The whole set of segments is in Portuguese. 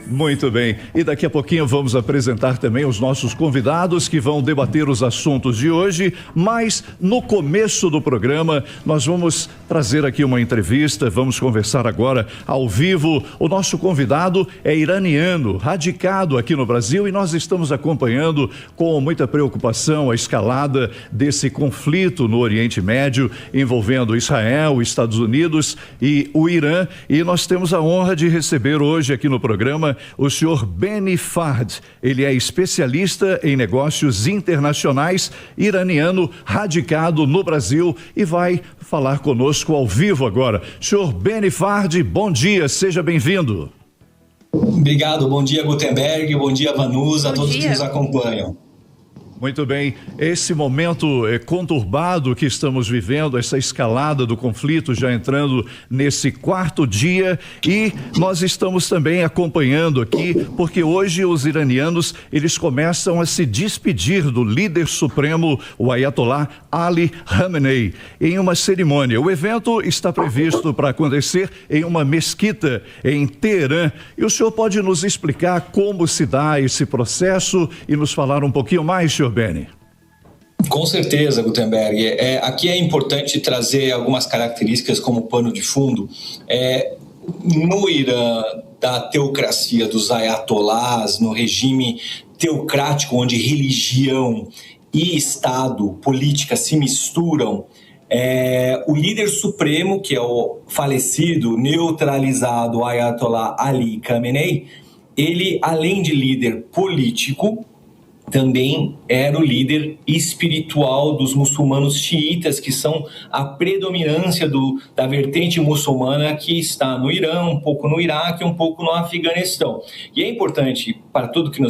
Muito bem, e daqui a pouquinho vamos apresentar também os nossos convidados que vão debater os assuntos de hoje, mas no começo do programa nós vamos trazer aqui uma entrevista, vamos conversar agora ao vivo. O nosso convidado é iraniano, radicado aqui no Brasil, e nós estamos acompanhando com muita preocupação a escalada desse conflito no Oriente Médio envolvendo Israel, Estados Unidos e o Irã, e nós temos a honra de receber hoje aqui no programa o senhor Beni Fard. Ele é especialista em negócios internacionais, iraniano, radicado no Brasil, e vai falar conosco ao vivo agora. Senhor Beni Fard, bom dia, seja bem-vindo. Obrigado, bom dia Gutenberg, bom dia Vanusa, a todos que nos acompanham. Muito bem, esse momento conturbado que estamos vivendo, essa escalada do conflito já entrando nesse quarto dia, e nós estamos também acompanhando aqui, porque hoje os iranianos, eles começam a se despedir do líder supremo, o Ayatollah Ali Khamenei, em uma cerimônia. O evento está previsto para acontecer em uma mesquita em Teherã, e o senhor pode nos explicar como se dá esse processo e nos falar um pouquinho mais, senhor Beni? Com certeza, Gutenberg. Aqui é importante trazer algumas características como pano de fundo. No Irã, da teocracia dos ayatolás, no regime teocrático onde religião e Estado, política se misturam, o líder supremo, que é o falecido, neutralizado Ayatollah Ali Khamenei, ele, além de líder político, também era o líder espiritual dos muçulmanos xiitas, que são a predominância da vertente muçulmana que está no Irã, um pouco no Iraque, um pouco no Afeganistão. E é importante para todos que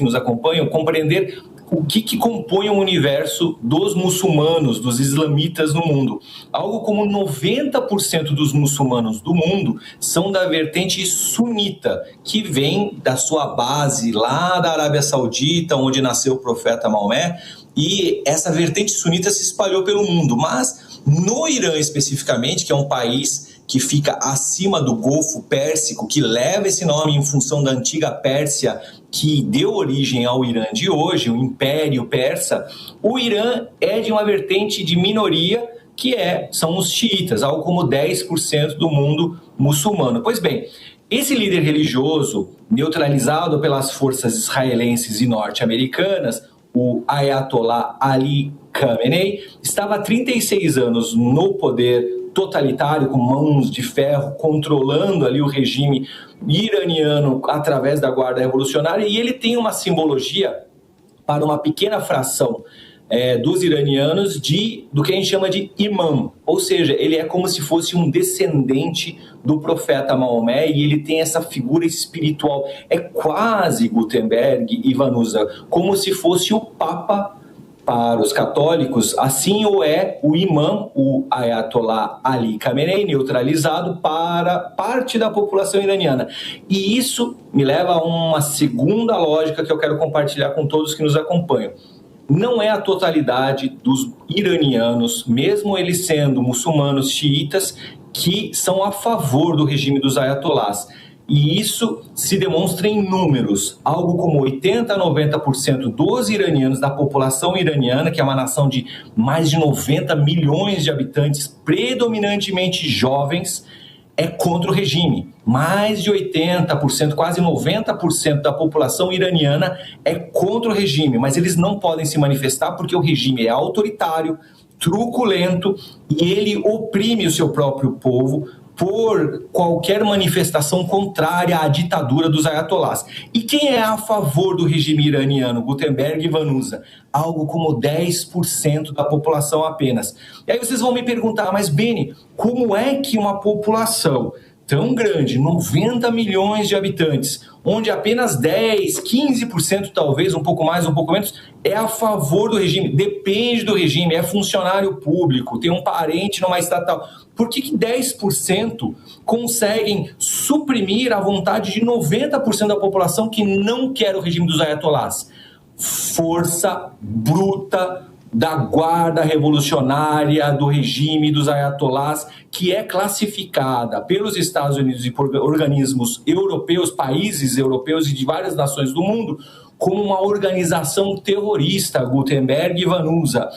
nos acompanham compreender o que compõe o universo dos muçulmanos, dos islamitas no mundo. Algo como 90% dos muçulmanos do mundo são da vertente sunita, que vem da sua base lá da Arábia Saudita, onde nasceu o profeta Maomé, e essa vertente sunita se espalhou pelo mundo. Mas no Irã especificamente, que é um país que fica acima do Golfo Pérsico, que leva esse nome em função da antiga Pérsia, que deu origem ao Irã de hoje, o Império Persa, o Irã é de uma vertente de minoria, que são os xiitas, algo como 10% do mundo muçulmano. Pois bem, esse líder religioso, neutralizado pelas forças israelenses e norte-americanas, o Ayatollah Ali Khamenei, estava há 36 anos no poder totalitário, com mãos de ferro, controlando ali o regime iraniano através da Guarda Revolucionária, e ele tem uma simbologia para uma pequena fração dos iranianos do que a gente chama de imã, ou seja, ele é como se fosse um descendente do profeta Maomé, e ele tem essa figura espiritual, é quase, Gutenberg e Vanusa, como se fosse o Papa para os católicos. Assim o imã, o Ayatollah Ali Khamenei, neutralizado para parte da população iraniana. E isso me leva a uma segunda lógica que eu quero compartilhar com todos que nos acompanham. Não é a totalidade dos iranianos, mesmo eles sendo muçulmanos xiitas, que são a favor do regime dos ayatolás. E isso se demonstra em números. Algo como 80% a 90% dos iranianos, da população iraniana, que é uma nação de mais de 90 milhões de habitantes, predominantemente jovens, é contra o regime. Mais de 80%, quase 90% da população iraniana é contra o regime, mas eles não podem se manifestar porque o regime é autoritário, truculento, e ele oprime o seu próprio povo por qualquer manifestação contrária à ditadura dos ayatolás. E quem é a favor do regime iraniano? Gutenberg e Vanusa. Algo como 10% da população apenas. E aí vocês vão me perguntar, mas Beni, como é que uma população tão grande, 90 milhões de habitantes, onde apenas 10, 15% talvez, um pouco mais, um pouco menos, é a favor do regime, depende do regime, é funcionário público, tem um parente numa estatal. Por que 10% conseguem suprimir a vontade de 90% da população que não quer o regime dos ayatolás? Força bruta, da guarda revolucionária do regime dos ayatolás, que é classificada pelos Estados Unidos e por organismos europeus, países europeus e de várias nações do mundo, como uma organização terrorista, Gutenberg e Vanusa.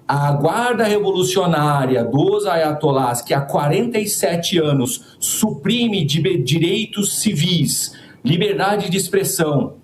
A guarda revolucionária dos ayatolás, que há 47 anos suprime direitos civis, liberdade de expressão,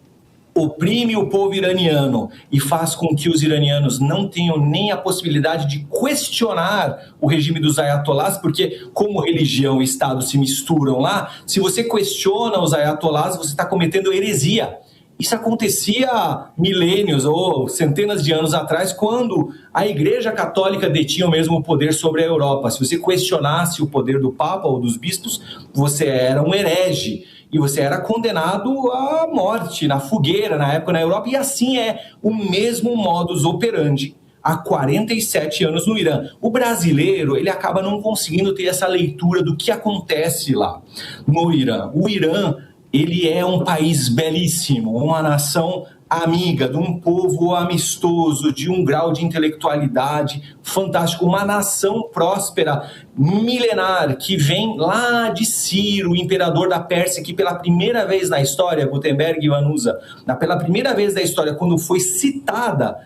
oprime o povo iraniano e faz com que os iranianos não tenham nem a possibilidade de questionar o regime dos ayatolás, porque como religião e Estado se misturam lá, se você questiona os ayatolás, você está cometendo heresia. Isso acontecia há milênios ou centenas de anos atrás, quando a Igreja Católica detinha o mesmo poder sobre a Europa. Se você questionasse o poder do Papa ou dos bispos, você era um herege. E você era condenado à morte, na fogueira, na época na Europa. E assim é o mesmo modus operandi há 47 anos no Irã. O brasileiro, ele acaba não conseguindo ter essa leitura do que acontece lá no Irã. O Irã, ele é um país belíssimo, uma nação amiga, de um povo amistoso, de um grau de intelectualidade fantástico, uma nação próspera, milenar, que vem lá de Ciro, o imperador da Pérsia, que pela primeira vez na história, Gutenberg e Vanusa, pela primeira vez na história, quando foi citada,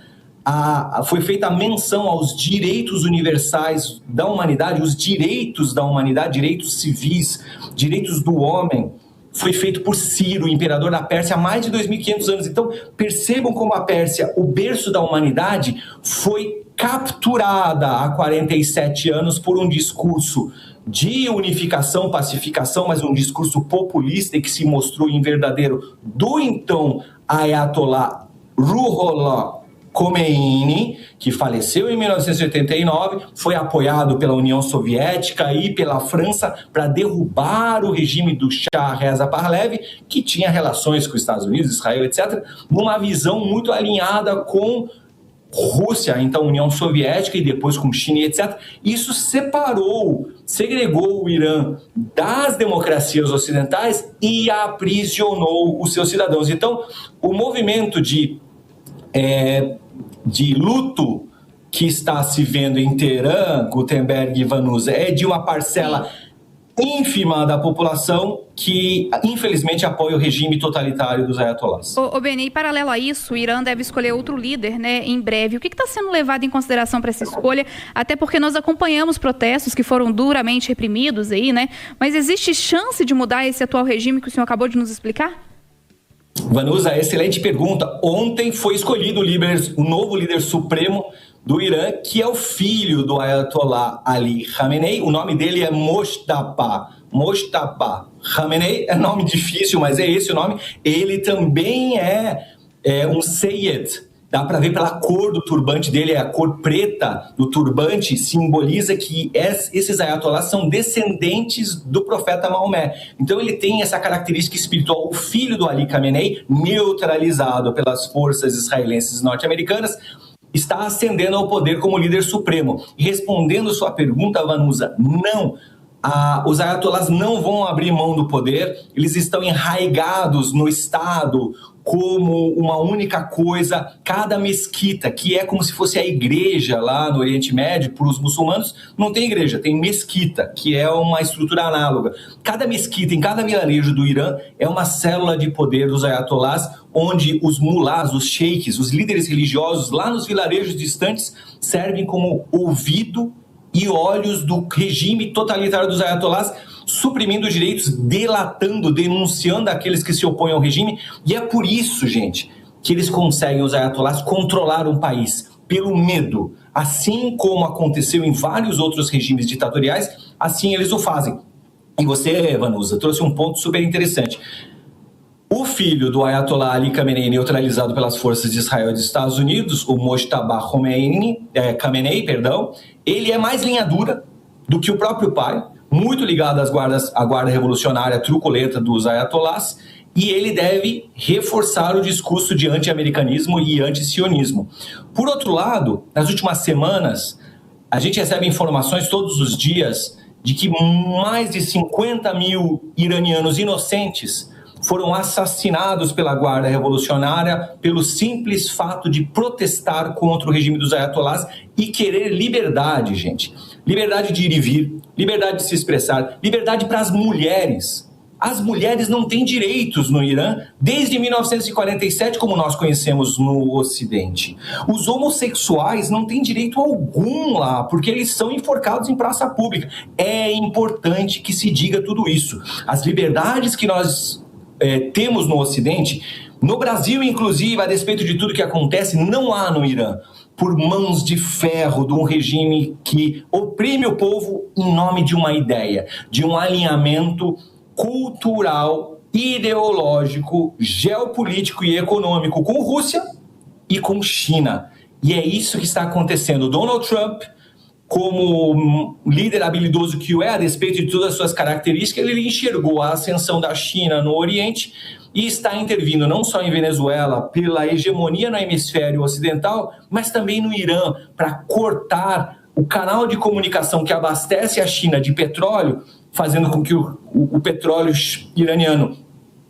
foi feita a menção aos direitos universais da humanidade, os direitos da humanidade, direitos civis, direitos do homem, foi feito por Ciro, imperador da Pérsia, há mais de 2.500 anos. Então, percebam como a Pérsia, o berço da humanidade, foi capturada há 47 anos por um discurso de unificação, pacificação, mas um discurso populista e que se mostrou inverdadeiro do então Ayatollah Ruhollah Khomeini, que faleceu em 1989, foi apoiado pela União Soviética e pela França para derrubar o regime do Shah Reza Pahlavi, que tinha relações com os Estados Unidos, Israel, etc., numa visão muito alinhada com Rússia, então União Soviética, e depois com China, etc. Isso segregou o Irã das democracias ocidentais e aprisionou os seus cidadãos. Então, o movimento de luto que está se vendo em Teherã, Gutenberg e Vanusa, é de uma parcela ínfima da população que, infelizmente, apoia o regime totalitário dos ayatolás. Ô Beni, paralelo a isso, o Irã deve escolher outro líder, né, em breve. O que está sendo levado em consideração para essa escolha? Até porque nós acompanhamos protestos que foram duramente reprimidos aí, né? Mas existe chance de mudar esse atual regime que o senhor acabou de nos explicar? Vanusa, excelente pergunta. Ontem foi escolhido o novo líder supremo do Irã, que é o filho do Ayatollah Ali Khamenei. O nome dele é Mojtaba Khamenei. É nome difícil, mas é esse o nome. Ele também é um Seyyed. Dá para ver pela cor do turbante dele, a cor preta do turbante simboliza que esses ayatolás são descendentes do profeta Maomé. Então ele tem essa característica espiritual. O filho do Ali Khamenei, neutralizado pelas forças israelenses e norte-americanas, está ascendendo ao poder como líder supremo. E respondendo sua pergunta, Vanusa, não. Os ayatolás não vão abrir mão do poder, eles estão enraigados no Estado como uma única coisa. Cada mesquita, que é como se fosse a igreja lá no Oriente Médio, para os muçulmanos, não tem igreja, tem mesquita, que é uma estrutura análoga. Cada mesquita, em cada vilarejo do Irã, é uma célula de poder dos ayatolás, onde os mulás, os sheiks, os líderes religiosos, lá nos vilarejos distantes, servem como ouvido e olhos do regime totalitário dos ayatolás, suprimindo os direitos, delatando, denunciando aqueles que se opõem ao regime. E é por isso, gente, que eles conseguem, os ayatolás, controlar um país pelo medo. Assim como aconteceu em vários outros regimes ditatoriais, assim eles o fazem. E você, Vanusa, trouxe um ponto super interessante. O filho do Ayatollah Ali Khamenei, neutralizado pelas forças de Israel e dos Estados Unidos, o Mojtaba Khamenei, ele é mais linha dura do que o próprio pai, muito ligado à guarda revolucionária truculenta dos ayatolás, e ele deve reforçar o discurso de anti-americanismo e anti-sionismo. Por outro lado, nas últimas semanas, a gente recebe informações todos os dias de que mais de 50 mil iranianos inocentes foram assassinados pela Guarda Revolucionária pelo simples fato de protestar contra o regime dos ayatollahs e querer liberdade, gente. Liberdade de ir e vir, liberdade de se expressar, liberdade para as mulheres. As mulheres não têm direitos no Irã desde 1947, como nós conhecemos no Ocidente. Os homossexuais não têm direito algum lá, porque eles são enforcados em praça pública. É importante que se diga tudo isso. As liberdades que nós temos no Ocidente, no Brasil, inclusive, a despeito de tudo que acontece, não há no Irã, por mãos de ferro de um regime que oprime o povo em nome de uma ideia, de um alinhamento cultural, ideológico, geopolítico e econômico com Rússia e com China. E é isso que está acontecendo. Donald Trump, como líder habilidoso que o é, a despeito de todas as suas características, ele enxergou a ascensão da China no Oriente e está intervindo não só em Venezuela pela hegemonia no hemisfério ocidental, mas também no Irã, para cortar o canal de comunicação que abastece a China de petróleo, fazendo com que o petróleo iraniano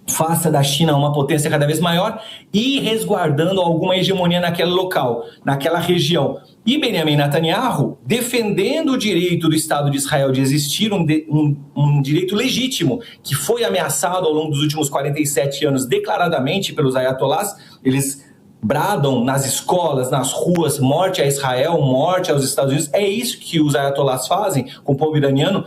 faça da China uma potência cada vez maior e resguardando alguma hegemonia naquele local, naquela região. E Benjamin Netanyahu defendendo o direito do Estado de Israel de existir um direito legítimo, que foi ameaçado ao longo dos últimos 47 anos declaradamente pelos ayatollahs. Eles bradam nas escolas, nas ruas, morte a Israel, morte aos Estados Unidos. É isso que os ayatollahs fazem com o povo iraniano,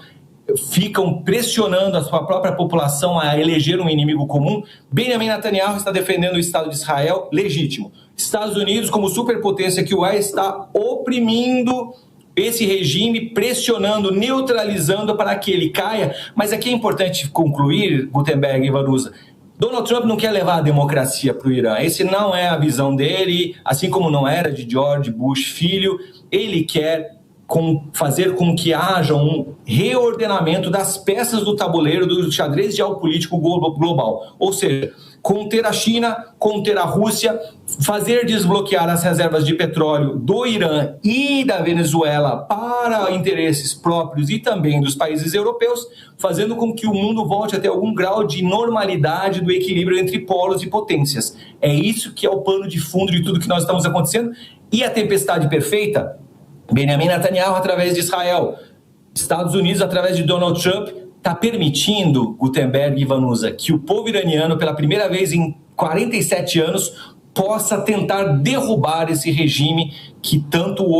ficam pressionando a sua própria população a eleger um inimigo comum. Benjamin Netanyahu está defendendo o Estado de Israel legítimo. Estados Unidos, como superpotência que o é, está oprimindo esse regime, pressionando, neutralizando para que ele caia. Mas aqui é importante concluir, Gutenberg e Vanusa, Donald Trump não quer levar a democracia para o Irã. Esse não é a visão dele, assim como não era de George Bush filho. Ele quer fazer com que haja um reordenamento das peças do tabuleiro do xadrez geopolítico global. Ou seja, conter a China, conter a Rússia, fazer desbloquear as reservas de petróleo do Irã e da Venezuela para interesses próprios e também dos países europeus, fazendo com que o mundo volte a ter algum grau de normalidade do equilíbrio entre polos e potências. É isso que é o pano de fundo de tudo que nós estamos acontecendo. E a tempestade perfeita? Benjamin Netanyahu através de Israel, Estados Unidos através de Donald Trump, está permitindo, Gutenberg e Vanusa, que o povo iraniano, pela primeira vez em 47 anos, possa tentar derrubar esse regime que tanto o